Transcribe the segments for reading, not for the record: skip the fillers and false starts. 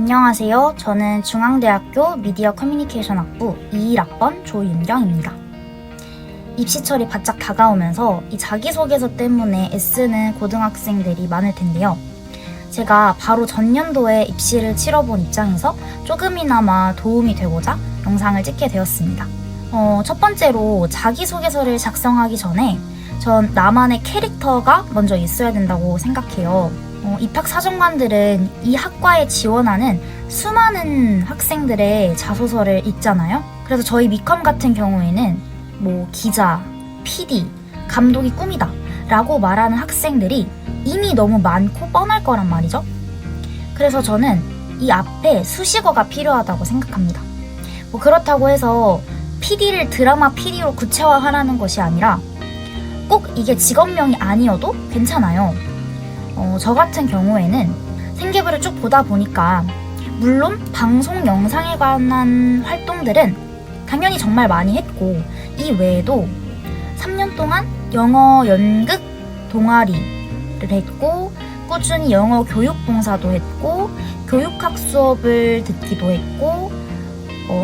안녕하세요. 저는 중앙대학교 미디어 커뮤니케이션 학부 21학번 조윤경입니다. 입시철이 바짝 다가오면서 이 자기소개서 때문에 애쓰는 고등학생들이 많을 텐데요. 제가 바로 전년도에 입시를 치러본 입장에서 조금이나마 도움이 되고자 영상을 찍게 되었습니다. 첫 번째로 자기소개서를 작성하기 전에 전 나만의 캐릭터가 먼저 있어야 된다고 생각해요. 입학사정관들은 이 학과에 지원하는 수많은 학생들의 자소서를 읽잖아요. 그래서 저희 미컴 같은 경우에는 기자, PD, 감독이 꿈이다 라고 말하는 학생들이 이미 너무 많고 뻔할 거란 말이죠. 그래서 저는 이 앞에 수식어가 필요하다고 생각합니다. 그렇다고 해서 PD를 드라마 PD로 구체화하라는 것이 아니라 꼭 이게 직업명이 아니어도 괜찮아요. 저 같은 경우에는 생기부를 쭉 보다 보니까 물론 방송 영상에 관한 활동들은 당연히 정말 많이 했고 이 외에도 3년 동안 영어 연극 동아리를 했고 꾸준히 영어 교육 봉사도 했고 교육학 수업을 듣기도 했고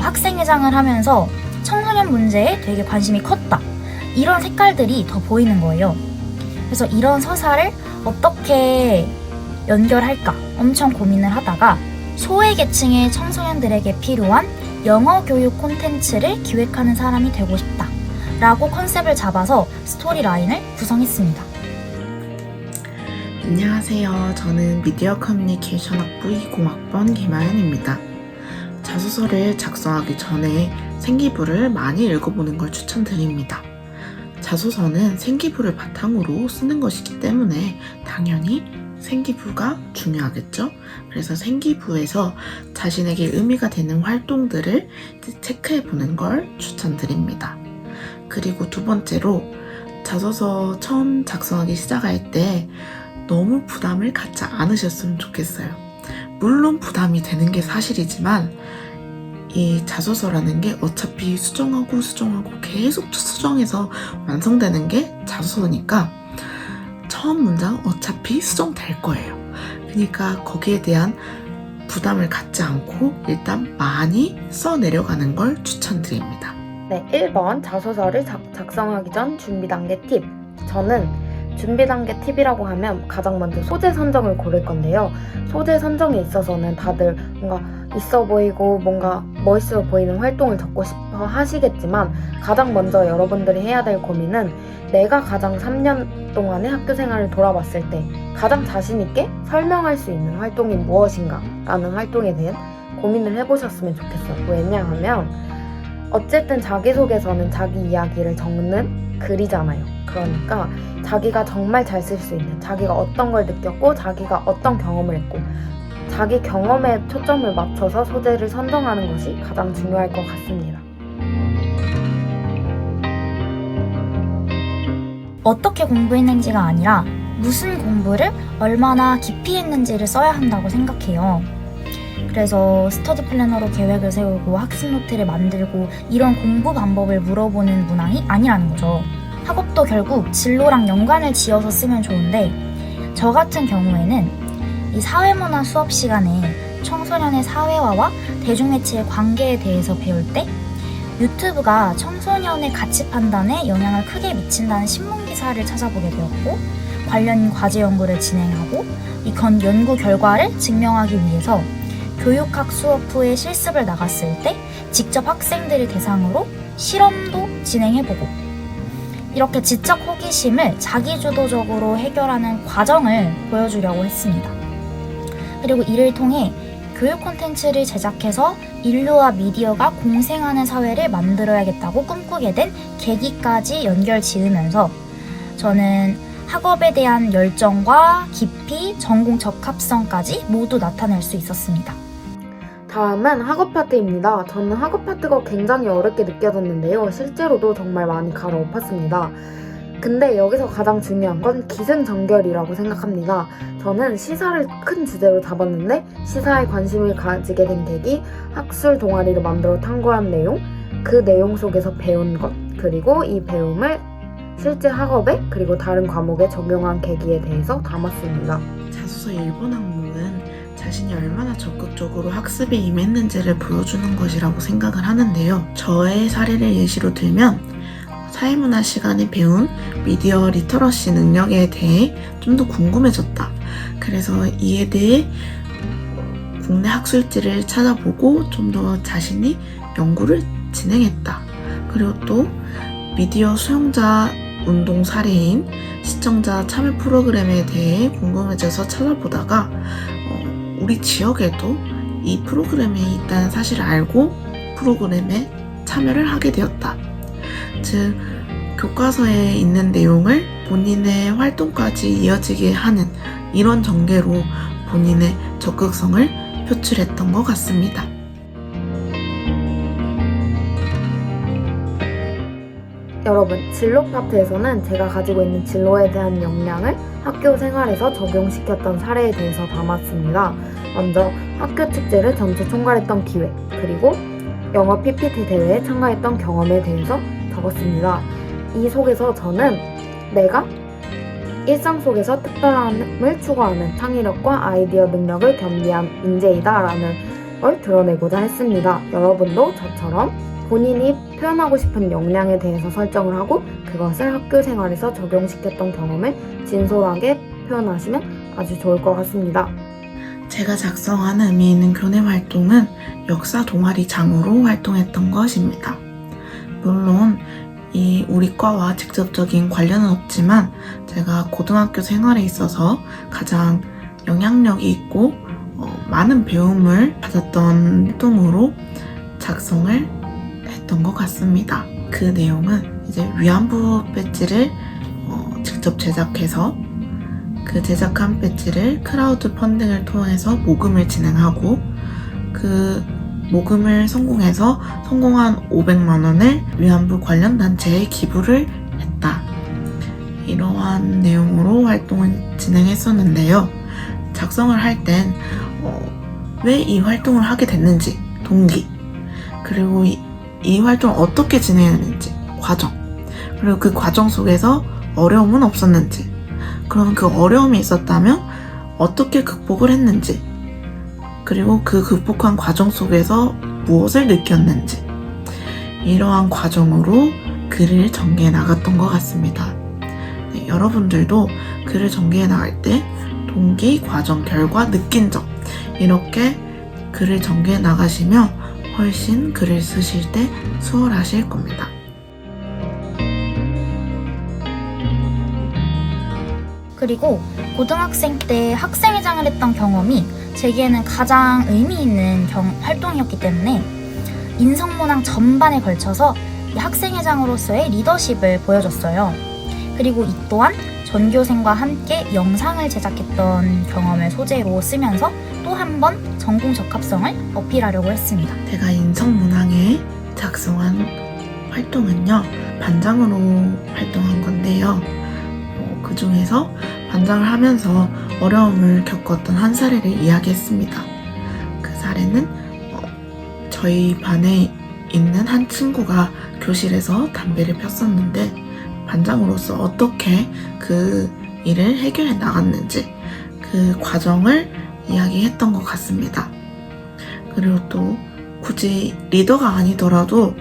학생회장을 하면서 청소년 문제에 되게 관심이 컸다. 이런 색깔들이 더 보이는 거예요. 그래서 이런 서사를 어떻게 연결할까 엄청 고민을 하다가 소외계층의 청소년들에게 필요한 영어 교육 콘텐츠를 기획하는 사람이 되고 싶다 라고 컨셉을 잡아서 스토리라인을 구성했습니다. 안녕하세요. 저는 미디어 커뮤니케이션 학부 20학번 김아연입니다. 자소서를 작성하기 전에 생기부를 많이 읽어보는 걸 추천드립니다. 자소서는 생기부를 바탕으로 쓰는 것이기 때문에 당연히 생기부가 중요하겠죠? 그래서 생기부에서 자신에게 의미가 되는 활동들을 체크해보는 걸 추천드립니다. 그리고 두 번째로 자소서 처음 작성하기 시작할 때 너무 부담을 갖지 않으셨으면 좋겠어요. 물론 부담이 되는 게 사실이지만 이 자소서라는 게 어차피 수정하고 계속 수정해서 완성되는 게 자소서니까 처음 문장 어차피 수정될 거예요. 그러니까 거기에 대한 부담을 갖지 않고 일단 많이 써내려가는 걸 추천드립니다. 네, 1번 자소서를 작성하기 전 준비 단계 팁. 저는 준비 단계 팁이라고 하면 가장 먼저 소재 선정을 고를 건데요. 소재 선정에 있어서는 다들 뭔가 있어 보이고 뭔가 멋있어 보이는 활동을 적고 싶어 하시겠지만 가장 먼저 여러분들이 해야 될 고민은 내가 가장 3년 동안의 학교 생활을 돌아봤을 때 가장 자신 있게 설명할 수 있는 활동이 무엇인가 라는 활동에 대한 고민을 해보셨으면 좋겠어요. 왜냐하면 어쨌든 자기소개서는 자기 이야기를 적는 글이잖아요. 그러니까 자기가 정말 잘 쓸 수 있는, 자기가 어떤 걸 느꼈고 자기가 어떤 경험을 했고 자기 경험에 초점을 맞춰서 소재를 선정하는 것이 가장 중요할 것 같습니다. 어떻게 공부했는지가 아니라 무슨 공부를 얼마나 깊이 했는지를 써야 한다고 생각해요. 그래서 스터디 플래너로 계획을 세우고 학습 노트를 만들고 이런 공부 방법을 물어보는 문항이 아니라는 거죠. 학업도 결국 진로랑 연관을 지어서 쓰면 좋은데 저 같은 경우에는 이 사회문화 수업 시간에 청소년의 사회화와 대중매체의 관계에 대해서 배울 때 유튜브가 청소년의 가치 판단에 영향을 크게 미친다는 신문기사를 찾아보게 되었고 관련 과제 연구를 진행하고 이 연구 결과를 증명하기 위해서 교육학 수업 후에 실습을 나갔을 때 직접 학생들을 대상으로 실험도 진행해보고 이렇게 지적 호기심을 자기주도적으로 해결하는 과정을 보여주려고 했습니다. 그리고 이를 통해 교육 콘텐츠를 제작해서 인류와 미디어가 공생하는 사회를 만들어야겠다고 꿈꾸게 된 계기까지 연결 지으면서 저는 학업에 대한 열정과 깊이, 전공 적합성까지 모두 나타낼 수 있었습니다. 다음은 학업 파트입니다. 저는 학업 파트가 굉장히 어렵게 느껴졌는데요. 실제로도 정말 많이 갈아엎었습니다. 근데 여기서 가장 중요한 건 기승전결이라고 생각합니다. 저는 시사를 큰 주제로 잡았는데 시사에 관심을 가지게 된 계기, 학술 동아리를 만들어 탐구한 내용, 그 내용 속에서 배운 것, 그리고 이 배움을 실제 학업에 그리고 다른 과목에 적용한 계기에 대해서 담았습니다. 자소서 1번 항목은 자신이 얼마나 적극적으로 학습에 임했는지를 보여주는 것이라고 생각을 하는데요. 저의 사례를 예시로 들면 사회문화 시간에 배운 미디어 리터러시 능력에 대해 좀 더 궁금해졌다. 그래서 이에 대해 국내 학술지를 찾아보고 좀 더 자신이 연구를 진행했다. 그리고 또 미디어 수용자 운동 사례인 시청자 참여 프로그램에 대해 궁금해져서 찾아보다가 우리 지역에도 이 프로그램이 있다는 사실을 알고 프로그램에 참여를 하게 되었다. 즉, 교과서에 있는 내용을 본인의 활동까지 이어지게 하는 이런 전개로 본인의 적극성을 표출했던 것 같습니다. 여러분, 진로 파트에서는 제가 가지고 있는 진로에 대한 역량을 학교 생활에서 적용시켰던 사례에 대해서 담았습니다. 먼저 학교 축제를 전체 총괄했던 기회, 그리고 영어 PPT 대회에 참가했던 경험에 대해서 적었습니다. 이 속에서 저는 내가 일상 속에서 특별함을 추구하는 창의력과 아이디어 능력을 겸비한 인재이다라는 걸 드러내고자 했습니다. 여러분도 저처럼 본인이 표현하고 싶은 역량에 대해서 설정을 하고 그것을 학교 생활에서 적용시켰던 경험을 진솔하게 표현하시면 아주 좋을 것 같습니다. 제가 작성한 의미 있는 교내 활동은 역사 동아리장으로 활동했던 것입니다. 물론 우리 과와 직접적인 관련은 없지만 제가 고등학교 생활에 있어서 가장 영향력이 있고 많은 배움을 받았던 활동으로 작성을 했던 것 같습니다. 그 내용은 이제 위안부 배지를 직접 제작해서 그 제작한 배지를 크라우드 펀딩을 통해서 모금을 진행하고 그 모금을 성공한 500만 원을 위안부 관련 단체에 기부를 했다. 이러한 내용으로 활동을 진행했었는데요. 작성을 할 땐 왜 이 활동을 하게 됐는지, 동기, 그리고 이 활동을 어떻게 진행했는지, 과정, 그리고 그 과정 속에서 어려움은 없었는지, 그럼 그 어려움이 있었다면 어떻게 극복을 했는지, 그리고 그 극복한 과정 속에서 무엇을 느꼈는지, 이러한 과정으로 글을 전개해 나갔던 것 같습니다. 네, 여러분들도 글을 전개해 나갈 때 동기, 과정, 결과, 느낀 점 이렇게 글을 전개해 나가시면 훨씬 글을 쓰실 때 수월하실 겁니다. 그리고 고등학생 때 학생회장을 했던 경험이 제게는 가장 의미 있는 활동이었기 때문에 인성문항 전반에 걸쳐서 이 학생회장으로서의 리더십을 보여줬어요. 그리고 이 또한 전교생과 함께 영상을 제작했던 경험을 소재로 쓰면서 또 한 번 전공 적합성을 어필하려고 했습니다. 제가 인성문항에 작성한 활동은요, 반장으로 활동한 건데요. 그 중에서 반장을 하면서 어려움을 겪었던 한 사례를 이야기했습니다. 그 사례는 저희 반에 있는 한 친구가 교실에서 담배를 폈었는데 반장으로서 어떻게 그 일을 해결해 나갔는지 그 과정을 이야기했던 것 같습니다. 그리고 또 굳이 리더가 아니더라도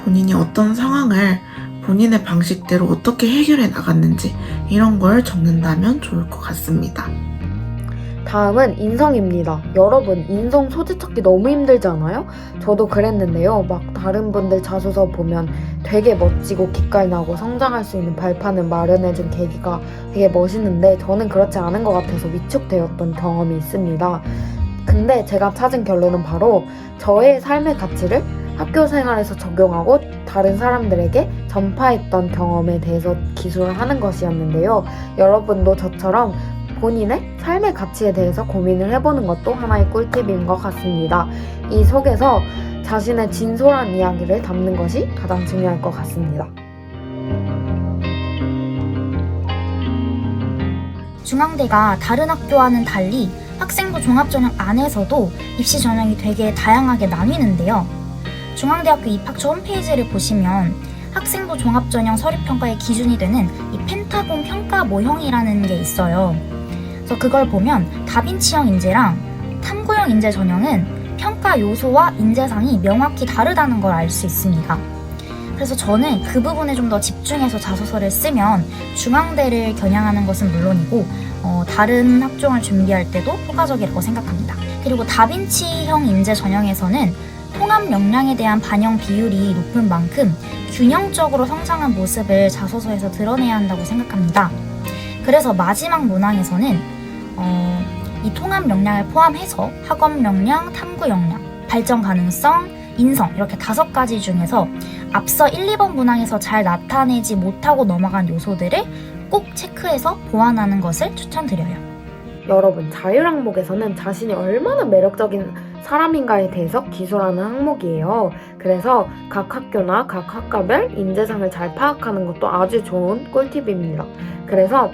본인이 어떤 상황을 본인의 방식대로 어떻게 해결해 나갔는지 이런 걸 적는다면 좋을 것 같습니다. 다음은 인성입니다. 여러분, 인성 소재 찾기 너무 힘들지 않아요? 저도 그랬는데요. 막 다른 분들 자소서 보면 되게 멋지고 기깔나고 성장할 수 있는 발판을 마련해준 계기가 되게 멋있는데 저는 그렇지 않은 것 같아서 위축되었던 경험이 있습니다. 근데 제가 찾은 결론은 바로 저의 삶의 가치를 학교 생활에서 적용하고 다른 사람들에게 전파했던 경험에 대해서 기술을 하는 것이었는데요. 여러분도 저처럼 본인의 삶의 가치에 대해서 고민을 해보는 것도 하나의 꿀팁인 것 같습니다. 이 속에서 자신의 진솔한 이야기를 담는 것이 가장 중요할 것 같습니다. 중앙대가 다른 학교와는 달리 학생부 종합전형 안에서도 입시 전형이 되게 다양하게 나뉘는데요. 중앙대학교 입학처 홈페이지를 보시면 학생부 종합전형 서류평가의 기준이 되는 이 펜타곤 평가 모형이라는 게 있어요. 그래서 그걸 보면 다빈치형 인재랑 탐구형 인재 전형은 평가 요소와 인재상이 명확히 다르다는 걸 알 수 있습니다. 그래서 저는 그 부분에 좀 더 집중해서 자소서를 쓰면 중앙대를 겨냥하는 것은 물론이고 다른 학종을 준비할 때도 효과적이라고 생각합니다. 그리고 다빈치형 인재 전형에서는 통합 역량에 대한 반영 비율이 높은 만큼 균형적으로 성장한 모습을 자소서에서 드러내야 한다고 생각합니다. 그래서 마지막 문항에서는 이 통합 역량을 포함해서 학업 역량, 탐구 역량, 발전 가능성, 인성 이렇게 5가지 중에서 앞서 1, 2번 문항에서 잘 나타내지 못하고 넘어간 요소들을 꼭 체크해서 보완하는 것을 추천드려요. 여러분, 자율 항목에서는 자신이 얼마나 매력적인 사람인가에 대해서 기술하는 항목이에요. 그래서 각 학교나 각 학과별 인재상을 잘 파악하는 것도 아주 좋은 꿀팁입니다. 그래서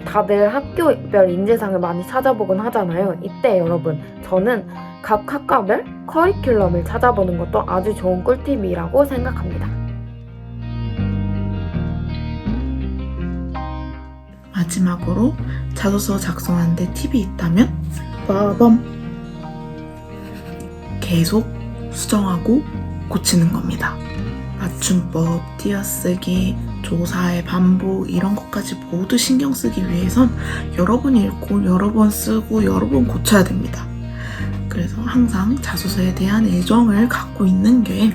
다들 학교별 인재상을 많이 찾아보곤 하잖아요. 이때 여러분, 저는 각 학과별 커리큘럼을 찾아보는 것도 아주 좋은 꿀팁이라고 생각합니다. 마지막으로 자소서 작성하는데 팁이 있다면 빠밤! 계속 수정하고 고치는 겁니다. 맞춤법, 띄어쓰기, 조사의 반복 이런 것까지 모두 신경 쓰기 위해선 여러 번 읽고 여러 번 쓰고 여러 번 고쳐야 됩니다. 그래서 항상 자소서에 대한 애정을 갖고 있는 게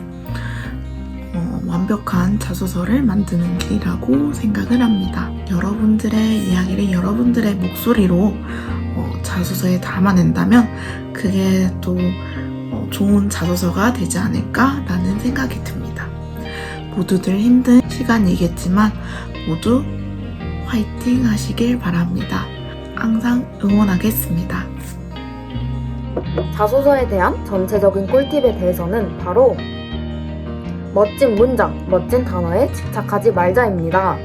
완벽한 자소서를 만드는 길이라고 생각을 합니다. 여러분들의 이야기를 여러분들의 목소리로 자소서에 담아낸다면 그게 또 좋은 자소서가 되지 않을까라는 생각이 듭니다. 모두들 힘든 시간이겠지만 모두 화이팅 하시길 바랍니다. 항상 응원하겠습니다. 자소서에 대한 전체적인 꿀팁에 대해서는 바로 멋진 문장, 멋진 단어에 집착하지 말자입니다.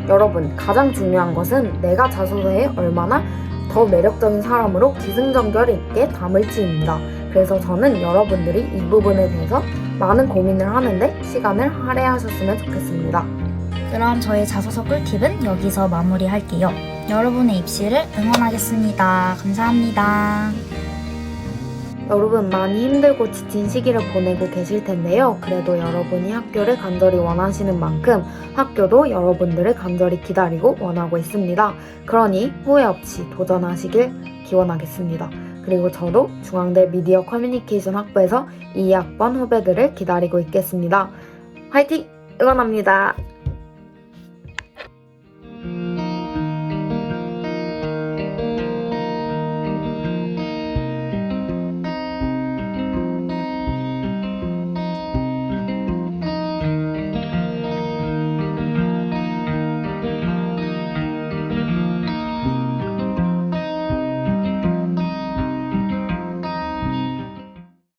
여러분, 가장 중요한 것은 내가 자소서에 얼마나 더 매력적인 사람으로 기승전결 있게 담을지입니다. 그래서 저는 여러분들이 이 부분에 대해서 많은 고민을 하는데 시간을 할애하셨으면 좋겠습니다. 그럼 저의 자소서 꿀팁은 여기서 마무리할게요. 여러분의 입시를 응원하겠습니다. 감사합니다. 여러분, 많이 힘들고 지친 시기를 보내고 계실 텐데요. 그래도 여러분이 학교를 간절히 원하시는 만큼 학교도 여러분들을 간절히 기다리고 원하고 있습니다. 그러니 후회 없이 도전하시길 기원하겠습니다. 그리고 저도 중앙대 미디어 커뮤니케이션 학부에서 2학번 후배들을 기다리고 있겠습니다. 화이팅! 응원합니다.